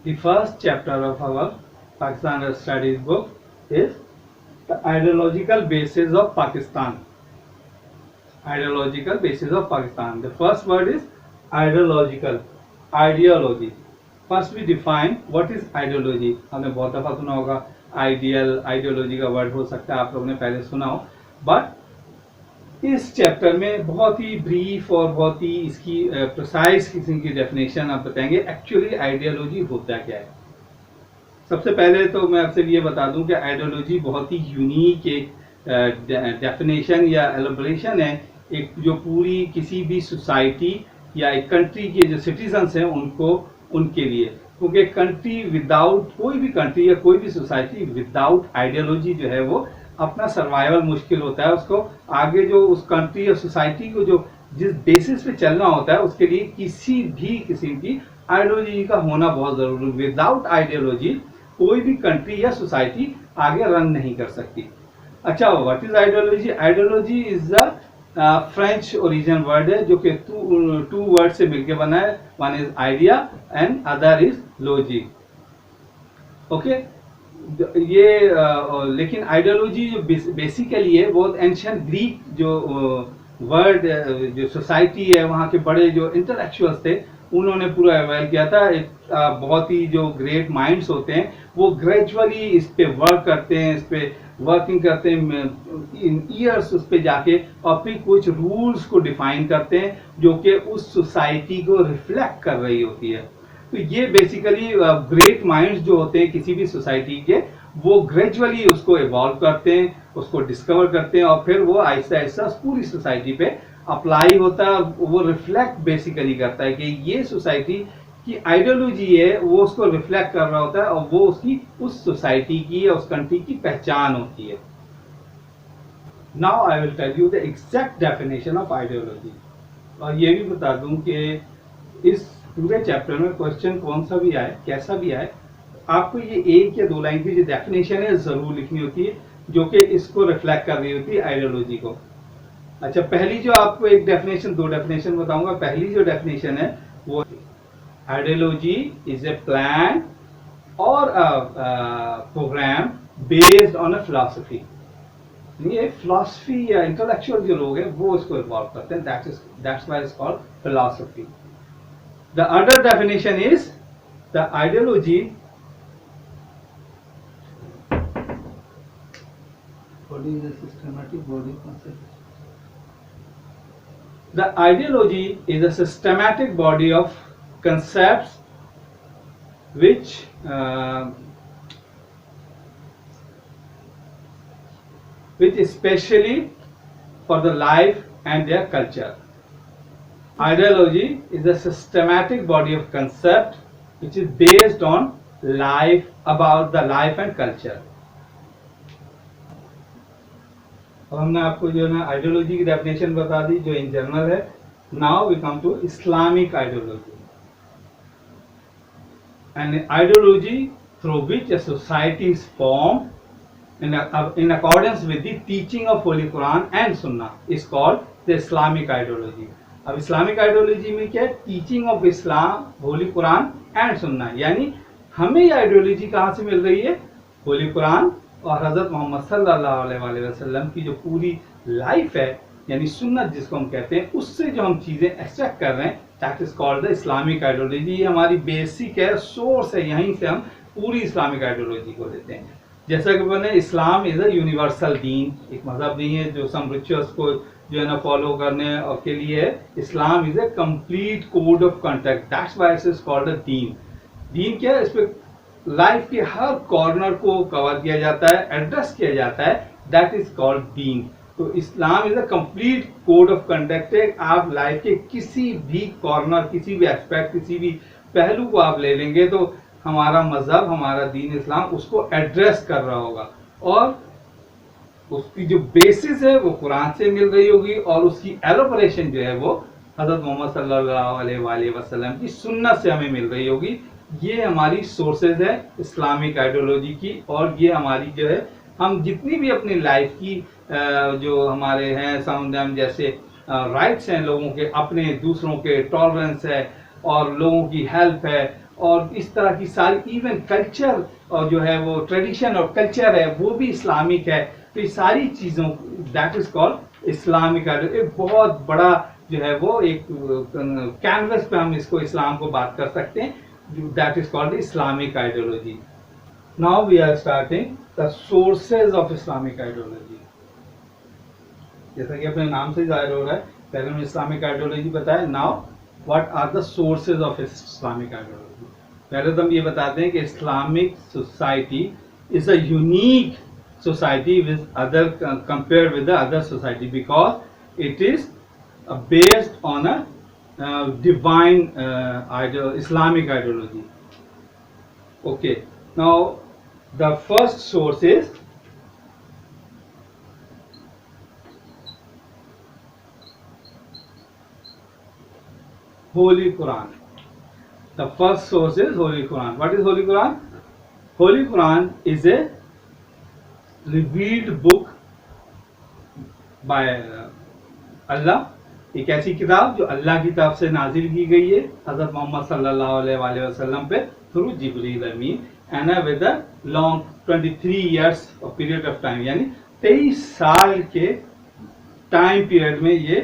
The first chapter of our Pakistan Studies book is the ideological basis of Pakistan. Ideological basis of Pakistan. The first word is ideological, ideology. First we define what is ideology. हमने बहुत दफा सुना होगा ideal, ideology का word हो सकता है आप लोगों ने पहले सुना हो, बट इस चैप्टर में बहुत ही ब्रीफ और बहुत ही इसकी प्रिसाइज किस्म की डेफिनेशन आप बताएंगे एक्चुअली आइडियोलॉजी होता क्या है। सबसे पहले तो मैं आपसे ये बता दूं कि आइडियोलॉजी बहुत ही यूनिक एक डेफिनेशन या एलोबरेशन है, एक जो पूरी किसी भी सोसाइटी या एक कंट्री के जो सिटीजन्स हैं उनको, उनके लिए, क्योंकि कंट्री विदाउट, कोई भी कंट्री या कोई भी सोसाइटी विदाउट आइडियोलॉजी जो है वो अपना सर्वाइवल मुश्किल होता है। उसको आगे जो उस कंट्री या सोसाइटी को जो जिस बेसिस पे चलना होता है उसके लिए किसी भी किस्म की आइडियोलॉजी का होना बहुत जरूरी है। विदाउट आइडियोलॉजी कोई भी कंट्री या सोसाइटी आगे रन नहीं कर सकती। अच्छा, what is ideology? Ideology is the French origin word है जो कि टू वर्ड से मिलकर बना है। One is idea and other is logic. Okay, ये लेकिन आइडियोलॉजी जो बेसिकली है वो एंशियंट ग्रीक जो वर्ड जो सोसाइटी है वहाँ के बड़े जो इंटेलेक्चुअल्स थे उन्होंने पूरा अवेल किया था। एक बहुत ही जो ग्रेट माइंड्स होते हैं वो ग्रेजुअली इस पे वर्क करते हैं, इस पे वर्किंग करते हैं इन ईयर्स उस पे जाके, और फिर कुछ रूल्स को डिफाइन करते हैं जो कि उस सोसाइटी को रिफ्लेक्ट कर रही होती है। तो ये बेसिकली ग्रेट माइंड्स जो होते हैं किसी भी सोसाइटी के, वो ग्रेजुअली उसको इवॉल्व करते हैं, उसको डिस्कवर करते हैं और फिर वो आहिस्ता आहिस्ता पूरी सोसाइटी पे अप्लाई होता है। वो रिफ्लेक्ट बेसिकली करता है कि ये सोसाइटी की आइडियोलॉजी है, वो उसको रिफ्लेक्ट कर रहा होता है और वो उसकी उस सोसाइटी की या उस कंट्री की पहचान होती है। Now I will tell you the exact definition of ideology. और ये भी बता दूं कि इस पूरे चैप्टर में क्वेश्चन कौन सा भी आए, कैसा भी आए, आपको ये एक या दो लाइन की जो डेफिनेशन है जरूर लिखनी होती है जो कि इसको रिफ्लेक्ट कर रही होती है आइडियोलॉजी को। अच्छा, पहली जो आपको एक डेफिनेशन, दो डेफिनेशन बताऊंगा। पहली जो डेफिनेशन है वो आइडियोलॉजी इज ए प्लान और programme based on a philosophy. ये फिलॉसफी या इंटेलेक्चुअल जो लोग हैं वो इसको इन्वॉल्व करते हैं, that's why it's called philosophy. The other definition is the ideology body is a systematic body concept. The ideology is a systematic body of concepts which especially for the life and their culture. Ideology is a systematic body of concept which is based on life, about the life and culture. अब हमने आपको जो है ना ideology की definition बता दी जो इन जनरल है। Now we come to Islamic ideology. An ideology through which a society is formed in accordance with the teaching of Holy Quran and Sunnah is called the Islamic ideology. अब Islamic ideology में क्या है? Teaching of Islam, Holi Quran and सुन्ना। यानी हमें ये ideology कहाँ से मिल रही है? होली कुरान और हजरत मोहम्मद सल्लल्लाहु अलैहि वसल्लम की जो पूरी लाइफ है, यानी सुन्नत जिसको हम कहते हैं, उससे जो हम चीजें एक्सट्रैक्ट कर रहे हैं, that is called the Islamic ideology. ये हमारी बेसिक है, सोर्स है, यहीं से हम पूरी इस्लामिक आइडियोलॉजी को लेते हैं। जैसा कि मैंने, इस्लाम इज अ यूनिवर्सल दीन, एक मजहब नहीं है जो सम रिचुअल्स को जो है ना फॉलो करने और के लिए है। Islam is a complete code of conduct, that's why it is called a दीन। दीन क्या है? इस पे लाइफ के हर कॉर्नर को कवर किया जाता है, एड्रेस किया जाता है, दैट इज कॉल्ड दीन। तो Islam is a complete code of conduct है। आप लाइफ के किसी भी कॉर्नर, किसी भी एस्पेक्ट, किसी भी पहलू को आप ले लेंगे तो हमारा मजहब, हमारा दीन इस्लाम उसको एड्रेस कर रहा होगा और उसकी जो बेसिस है वो कुरान से मिल रही होगी और उसकी एलोपरेशन जो है वो हजरत मोहम्मद सल्लल्लाहु अलैहि वसल्लम की सुन्नत से हमें मिल रही होगी। ये हमारी सोर्सेज है इस्लामिक आइडियोलॉजी की। और ये हमारी जो है, हम जितनी भी अपनी लाइफ की जो हमारे हैं समुदाय जैसे राइट्स हैं लोगों के, अपने दूसरों के टॉलरेंस है, اور لوگوں کی ہیلپ ہے اور اس طرح کی ساری ایون کلچر اور جو ہے وہ ٹریڈیشن اور کلچر ہے وہ بھی اسلامک ہے. تو یہ ساری چیزوں that is called Islamic ideology. ایک بہت بڑا جو ہے وہ ایک کینوس پہ ہم اس کو اسلام کو بات کر سکتے ہیں. That is called Islamic ideology. Now we are starting the sources of Islamic ideology. جیسا کہ اپنے نام سے ظاہر ہو رہا ہے, پہلے ہم نے اسلامک آئیڈیالوجی بتایا. Now what are the sources of Islamic ideology. پہلے تو ہم یہ بتاتے ہیں کہ Islamic society is a unique society with other compared with the other society because it is based on a divine Islamic ideology. Okay, now the first source is Holy Quran. The first source is Holy Quran. What is Holy Quran? Holy Quran is a revealed book by اللہ. ایک ایسی کتاب جو اللہ کی طرف سے نازل کی گئی ہے حضرت محمد صلی اللہ علیہ وآلہ وسلم پہ تھرو جبریل امین and with a long 23 years period of time, یعنی 23 سال کے ٹائم پیریڈ میں یہ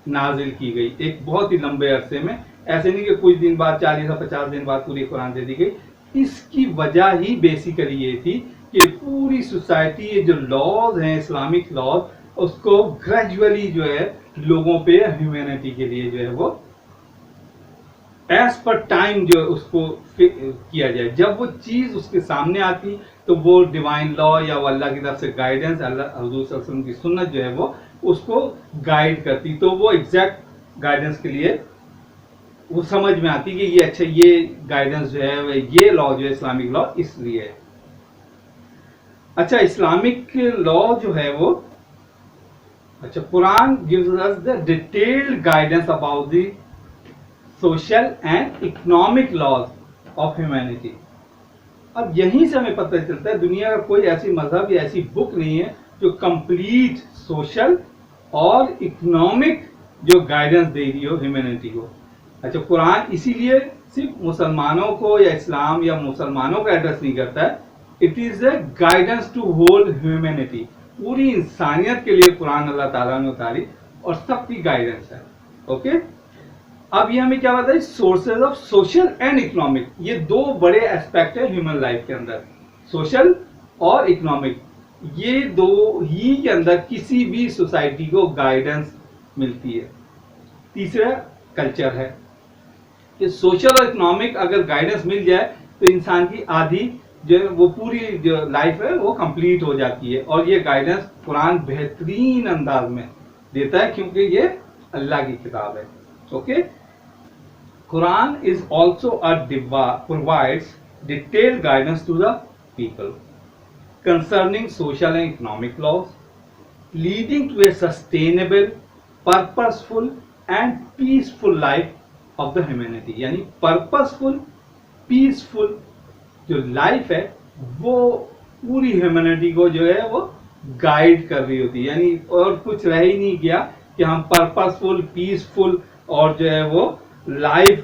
نازل کی گئی, ایک بہت ہی لمبے عرصے میں. ایسے نہیں کہ کچھ دن بعد 40 یا 50 دن بعد پوری قرآن دے دی گئی. اس کی وجہ ہی بیسیکلی یہ تھی کہ پوری سوسائٹی یہ جو لاز ہیں اسلامک لاز اس کو گریجولی جو ہے لوگوں پہ ہیومینٹی کے لیے جو ہے وہ ایز پر ٹائم جو اس کو کیا جائے. جب وہ چیز اس کے سامنے آتی تو وہ ڈیوائن لا یا وہ اللہ کی طرف سے گائیڈنس, اللہ حضور صلی اللہ علیہ وسلم کی سنت جو ہے وہ اس کو گائیڈ کرتی, تو وہ ایگزیکٹ گائیڈنس کے لیے وہ سمجھ میں آتی کہ یہ اچھا یہ گائیڈنس جو ہے یہ لا جو ہے اسلامک لا اس لیے ہے. اچھا اسلامک لا جو ہے وہ اچھا قرآن gives us the detailed guidance about the social and economic laws of humanity. اب یہیں سے ہمیں پتہ چلتا ہے دنیا کا کوئی ایسی مذہب یا ایسی بک نہیں ہے جو کمپلیٹ سوشل اور اکنامک جو گائیڈنس دے رہی ہو ہیومینٹی کو. اچھا قرآن اسی لیے صرف مسلمانوں کو یا اسلام یا مسلمانوں کو ایڈریس نہیں کرتا ہے, it is a guidance two whole humanity. پوری انسانیت کے لیے قرآن اللہ تعالیٰ نے اتاری اور سب کی گائیڈنس ہے. اوکے, اب یہ ہمیں کیا بتا ہے sources of social and economic. یہ دو بڑے ایسپیکٹ ہیں ہیومن لائف کے اندر, سوشل اور اکنامک. یہ دو ہی کے اندر کسی بھی سوسائٹی کو گائیڈنس ملتی ہے. تیسرا کلچر ہے کہ سوشل اور اکنامک اگر گائیڈنس مل جائے تو انسان کی آدھی جو وہ پوری جو لائف ہے وہ کمپلیٹ ہو جاتی ہے. اور یہ گائیڈنس قرآن بہترین انداز میں دیتا ہے کیونکہ یہ اللہ کی کتاب ہے. Okay, Quran is also provides detailed guidance to the people concerning social and economic laws leading to a sustainable, purposeful and peaceful life of the humanity. یعنی purposeful, peaceful جو لائف ہے وہ پوری ہیومینٹی کو جو ہے وہ گائیڈ کر رہی ہوتی ہے. یعنی اور کچھ رہ ہی نہیں گیا کہ ہم پرپسفل, پیسفل اور جو ہے وہ لائف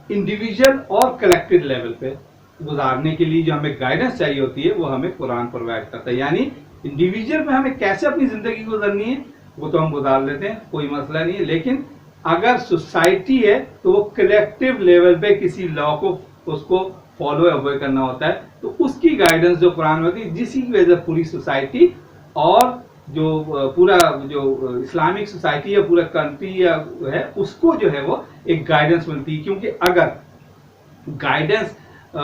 انڈیویجول اور کلیکٹیو لیول پہ گزارنے کے لیے جو ہمیں گائیڈنس چاہیے ہوتی ہے وہ ہمیں قرآن پرووائڈ کرتا ہے. یعنی انڈیویجول میں ہمیں کیسے اپنی زندگی گزارنی ہے وہ تو ہم گزار لیتے ہیں, کوئی مسئلہ نہیں ہے, لیکن اگر سوسائٹی ہے تو وہ کلیکٹیو لیول پہ کسی لا کو اس کو فالو اوے کرنا ہوتا ہے. تو اس کی گائیڈنس جو قرآن ہوتی ہے جس کی وجہ سے پوری سوسائٹی اور جو پورا جو اسلامک سوسائٹی ہے پورا کنٹری ہے اس کو جو ہے وہ ایک گائیڈنس ملتی ہے. کیونکہ اگر گائیڈنس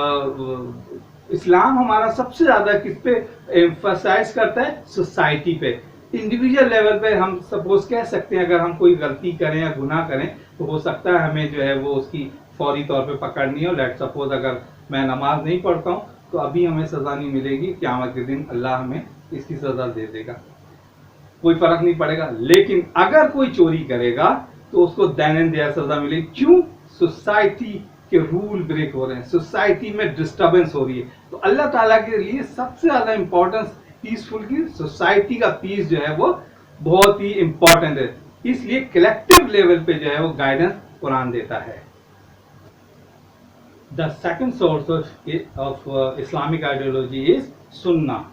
اسلام ہمارا سب سے زیادہ کس پہ ایمفسائز کرتا ہے, سوسائٹی پہ. انڈیویجول لیول پہ ہم سپوز کہہ سکتے ہیں اگر ہم کوئی غلطی کریں یا گناہ کریں تو ہو سکتا ہے ہمیں جو ہے وہ اس کی فوری طور پہ پکڑنی ہو. لیٹ سپوز اگر میں نماز نہیں پڑھتا ہوں تو ابھی ہمیں سزا نہیں ملے گی, قیامت کے دن اللہ ہمیں اس کی سزا دے دے گا, کوئی فرق نہیں پڑے گا. لیکن اگر کوئی چوری کرے گا تو اس کو دین اینڈ دیئر سزا ملے گی. کیوں؟ سوسائٹی کے رول بریک ہو رہے ہیں, سوسائٹی میں ڈسٹربنس ہو رہی ہے. تو اللہ تعالیٰ کے لیے سب سے زیادہ امپورٹنس پیسفل کی, سوسائٹی کا پیس جو ہے وہ بہت ہی امپورٹنٹ ہے. اس لیے کلیکٹیو لیول پہ جو ہے وہ گائیڈنس قرآن دیتا ہے. The second source of Islamic ideology is Sunnah.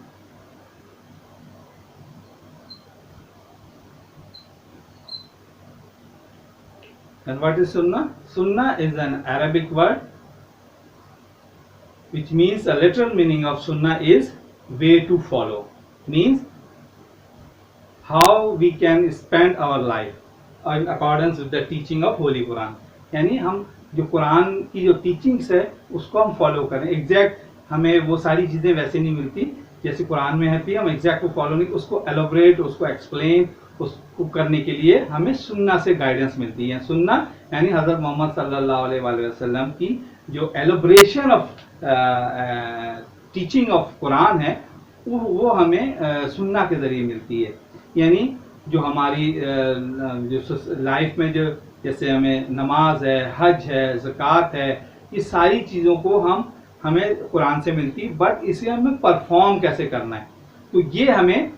And what is Sunnah? Sunnah is an Arabic word which means, a literal meaning of Sunnah is way to follow. Means how we can spend our life in accordance with the teaching of Holy Quran. यानी हम जो कुरान की जो teachings है उसको हम follow करें. Exact हमें वो सारी चीज़ें वैसे नहीं मिलती जैसे कुरान में है, हम एग्जैक्ट को फॉलो नहीं, उसको एलोबरेट, उसको एक्सप्लेन, उसको करने के लिए हमें सुन्ना से गाइडेंस मिलती है. सुन्ना यानी हज़रत मोहम्मद सल्लल्लाहु अलैहि वसल्लम की जो एलोब्रेशन ऑफ टीचिंग ऑफ कुरान है वो हमें सुन्ना के ज़रिए मिलती है. यानी जो हमारी जो लाइफ में जो जैसे हमें नमाज है, हज है, ज़कात है, ये सारी चीज़ों को हमें कुरान से मिलती, बट इसे हमें परफॉर्म कैसे करना है तो ये हमें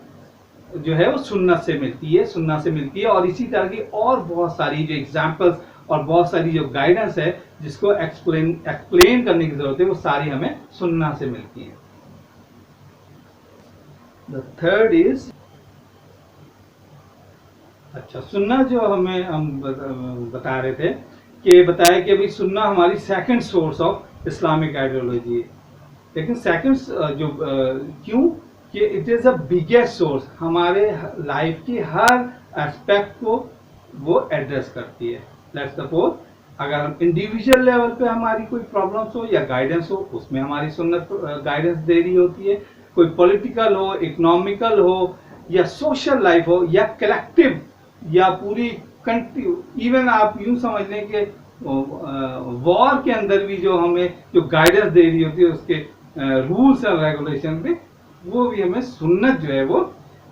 जो है वो सुन्नत से मिलती है, सुन्नत से मिलती है. और इसी तरह की और बहुत सारी जो एग्जाम्पल्स और बहुत सारी जो गाइडेंस है जिसको एक्सप्लेन करने की जरूरत है वो सारी हमें सुन्ना से मिलती है. द थर्ड इज, अच्छा सुन्ना जो हम बता रहे थे कि बताया कि अभी सुन्ना हमारी second source of Islamic ideology है. लेकिन सेकंड जो क्यों कि it is a biggest source, हमारे लाइफ की हर एस्पेक्ट को वो एड्रेस करती है. लेट्स सपोज अगर हम इंडिविजुअल लेवल पे हमारी कोई प्रॉब्लम्स हो या गाइडेंस हो, उसमें हमारी सुन्नत गाइडेंस दे रही होती है. कोई पॉलिटिकल हो, इकोनॉमिकल हो, या सोशल लाइफ हो, या कलेक्टिव, या पूरी कंट्री, इवन आप यूं समझ लें कि वॉर के अंदर भी जो हमें जो गाइडेंस दे रही होती है उसके रूल्स एंड रेगुलेशन पे, वो भी हमें सुन्नत जो है वो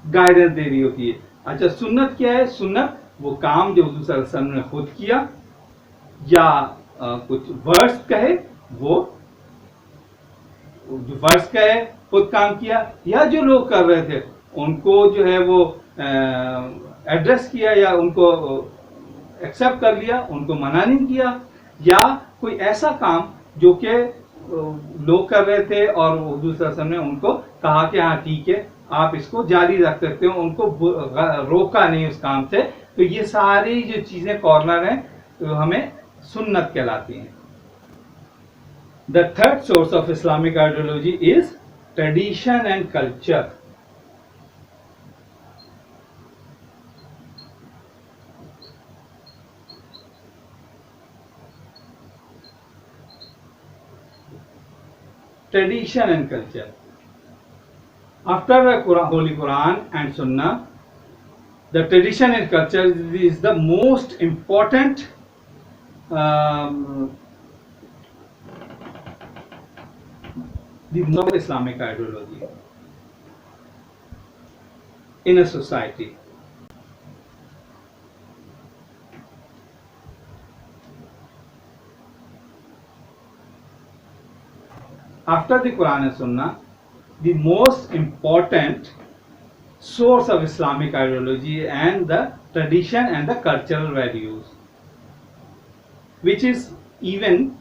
गाइडेंस दे रही होती है. अच्छा सुन्नत क्या है? सुन्नत वो काम जो हुज़ूर सल्लल्लाहु अलैहि वसल्लम ने खुद किया या कुछ वर्ड्स कहे, वो जो वर्ड्स कहे खुद काम किया, या जो लोग कर रहे थे उनको जो है वो एड्रेस किया या उनको एक्सेप्ट कर लिया, उनको मना नहीं किया, या कोई ऐसा काम जो कि लोग कर रहे थे और हुज़ूर सल्लल्लाहु अलैहि वसल्लम ने उनको कहा कि हाँ ठीक है आप इसको जारी रख सकते हो, उनको रोका नहीं उस काम से. तो ये सारी जो चीजें कॉर्नर हैं तो हमें सुन्नत कहलाती हैं. The third source of Islamic ideology is tradition and culture. Tradition and culture. After the Holy Quran and Sunnah, the tradition and culture is the most important the Islamic ideology in a society. After the Quran and Sunnah, the most important source of Islamic ideology and the tradition and the cultural values, which is even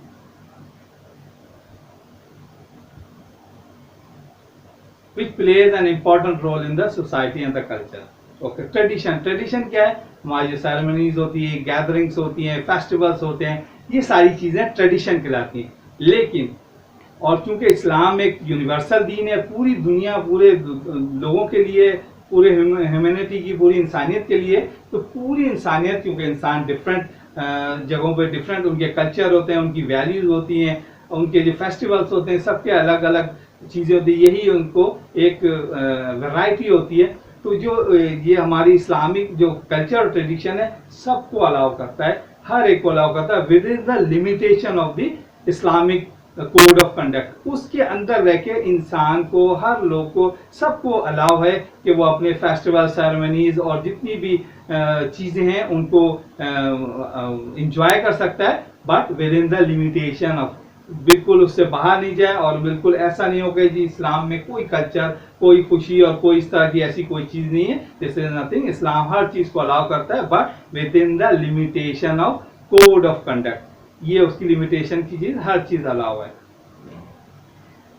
which plays an important role in the society and the culture. Okay, tradition क्या है? हमारी जो ceremonies होती है, gatherings होती हैं, festivals होते हैं, ये सारी चीज़ें ट्रेडिशन कहलाती हैं. लेकिन और क्योंकि इस्लाम एक यूनिवर्सल दीन है, पूरी दुनिया, पूरे लोगों के लिए, पूरे ह्यूमैनिटी की, पूरी इंसानियत के लिए, तो पूरी इंसानियत, क्योंकि इंसान डिफरेंट जगहों पे डिफरेंट उनके कल्चर होते हैं, उनकी वैल्यूज होती हैं, उनके जो फेस्टिवल्स होते हैं, सबके अलग अलग चीज़ें होती हैं, यही उनको एक वैरायटी होती है. तो जो ये हमारी इस्लामिक जो कल्चर और ट्रेडिशन है सबको अलाउ करता है, हर एक को अलाउ करता है with in the limitation of the Islamic code of conduct. उसके अंदर रह के इंसान को, हर लोग को, सबको अलाउ है कि वो अपने फेस्टिवल, सेरेमनीज और जितनी भी चीज़ें हैं उनको इंजॉय कर सकता है, but within the limitation of, बिल्कुल उससे बाहर नहीं जाए. और बिल्कुल ऐसा नहीं हो कि जी इस्लाम में कोई कल्चर, कोई खुशी और कोई इस तरह की ऐसी कोई चीज़ नहीं है. This is nothing. इस्लाम हर चीज़ को अलाउ करता है, but within the limitation of code of conduct. ये उसकी लिमिटेशन की चीज, हर चीज अलाउ है।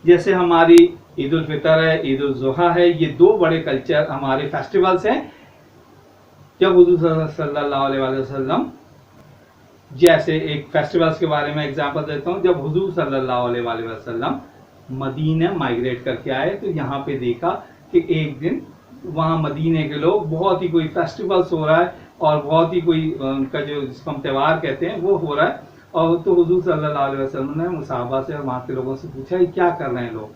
जैसे हमारी ईद उल फितर है, ईद उल जुहा है, ये दो बड़े कल्चर हमारे फेस्टिवल्स हैं। जब हुजूर सल्लल्लाहु अलैहि वसल्लम, जैसे एक फेस्टिवल्स के बारे में एग्जांपल देता हूँ, जब हुजूर सल्लल्लाहु अलैहि वसल्लम मदीना माइग्रेट करके आए तो यहाँ पे देखा कि एक दिन वहाँ मदीने के लोग बहुत ही कोई फेस्टिवल्स हो रहा है और बहुत ही कोई उनका जो जिसको हम त्यौहार कहते हैं वो हो रहा है। और तो हुजूर सल्लल्लाहु अलैहि वसल्लम ने मुसाहबा से और वहाँ के लोगों से पूछा ये क्या कर रहे हैं लोग,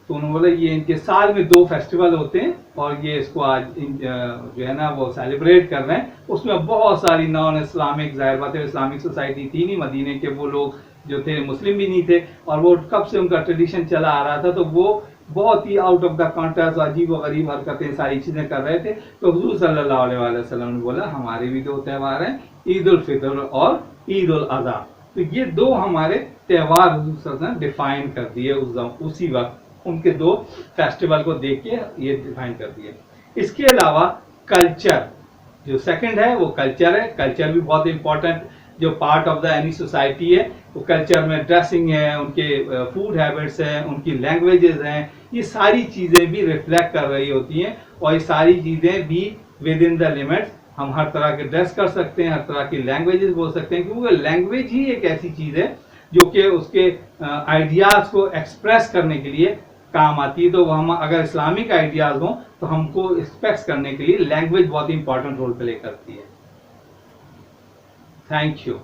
तो उन्होंने बोला ये इनके साल में 2 फेस्टिवल होते हैं और ये इसको आज जो है ना वो सेलिब्रेट कर रहे हैं। उसमें बहुत सारी नॉन इस्लामिक, जाहिर बात है इस्लामिक सोसाइटी थी नहीं मदीने के, वो लोग जो थे मुस्लिम भी नहीं थे और वो कब से उनका ट्रेडिशन चला आ रहा था, तो वो बहुत ही आउट ऑफ द कॉन्टेक्स्ट अजीब और गरीब हरकतें सारी चीजें कर रहे थे। तो हुजूर सल्लल्लाहु अलैहि वसल्लम ने बोला हमारे भी 2 त्यौहार हैं, ईद उल फितर और ईद उल अज़हा। तो ये 2 हमारे त्यौहार हुजूर सल्लल्लाहु अलैहि वसल्लम ने डिफाइन कर दिए उसी वक्त, उनके 2 फेस्टिवल को देख के ये डिफाइन कर दिए। इसके अलावा कल्चर जो सेकंड है वो कल्चर है। कल्चर भी बहुत इंपॉर्टेंट जो part of the any society है। वो कल्चर में ड्रेसिंग है, उनके फूड हैबिट्स हैं, उनकी लैंग्वेजेस हैं, ये सारी चीजें भी रिफ्लेक्ट कर रही होती हैं। और ये सारी चीजें भी विद इन द लिमिट्स, हम हर तरह के ड्रेस कर सकते हैं, हर तरह की लैंग्वेजेस बोल सकते हैं, क्योंकि लैंग्वेज ही एक ऐसी चीज है जो कि उसके आइडियाज को एक्सप्रेस करने के लिए काम आती है। तो हम अगर इस्लामिक आइडियाज हों तो हमको एक्सप्रेस करने के लिए लैंग्वेज बहुत इंपॉर्टेंट रोल प्ले करती है। Thank you.